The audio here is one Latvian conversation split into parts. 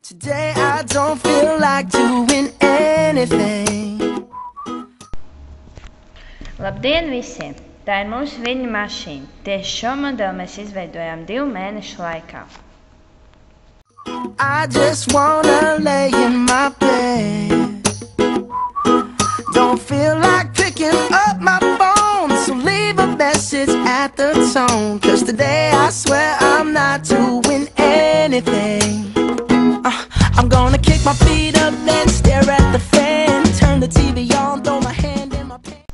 Today I don't feel like doing anything. Labdien visiem! Tā ir mūsu viļņu mašīna. Tieši šo modeli mēs izveidojām 2 mēnešu laikā. I just wanna lay in my bed. Don't feel like picking up my phone, so leave a message at the tone. 'Cause today I swear I'm not doing anything. I'm gonna kick my feet up, then stare at the fan. Turn the TV on, throw my hand in my pants.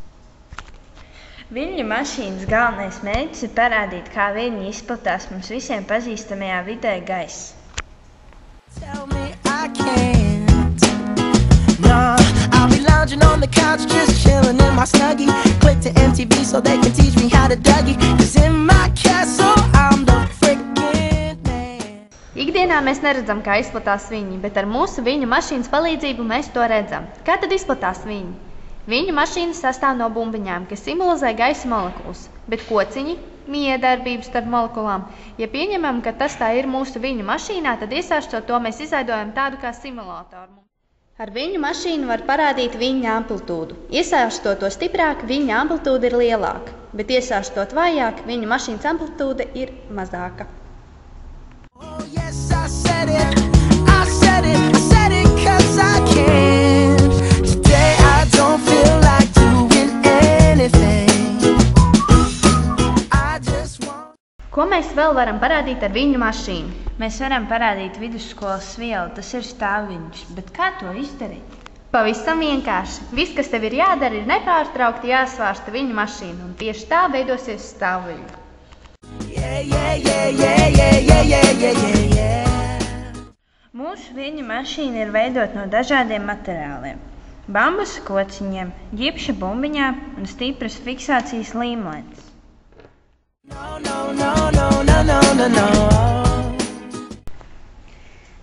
Viļņu mašīnas galvenais mērķis ir parādīt, kā viļņi izplatās mums visiem pazīstamajā vidē gaisa. Tell me I can't. Nah, I'll be lounging on the couch, just chilling in my snuggie. Click to MTV so they can teach me how to Dougie. 'Cause in my castle I'm the freaking man. Ikdienā mēs neredzam, kā izplatās viļņi, bet ar mūsu viļņu mašīnas palīdzību mēs to redzam. Kā tad izplatās viļņi? Viļņu mašīnas sastāv no bumbiņām, kas simbolizē gaisa molekulas, bet kociņi – miedarbību starp molekulām. Ja pieņemam, ka tas tā ir mūsu viļņu mašīnā, tad iesāstot to mēs izveidojam tādu kā simulātoru. Ar viļņu mašīnu var parādīt viļņu amplitūdu. Iesāstot to stiprāk, viļņu amplitūda ir lielāka, bet iesāstot vājāk, viļņu mašīnas amplitūda ir mazāka. Oh yes, I said it, I said it, I said it 'cause I can. Today I don't feel like doing anything. I just want. Ko mēs vēl varam parādīt ar viļņu mašīnu? Mēs varam parādīt vidusskolas vielu, tas ir stāvviļņš, bet kā to izdarīt? Pavisam vienkārši. Viss, kas tev ir jādara, ir nepārtraukti jāsvārsta viļņu mašīna, un tieši tā veidosies stāvviļņa. Mūsu viļņu mašīna ir veidota no dažādiem materiāliem. Bambusa kociņiem, ģipša bumbiņām un stipras fiksācijas līmlētas.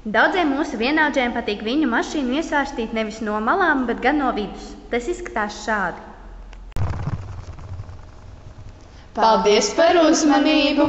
Daudziem mūsu vienaudžiem patīk viļņu mašīnu iesārstīt nevis no malām, bet gan no vidus. Tas izskatās šādi. Paldies par uzmanību!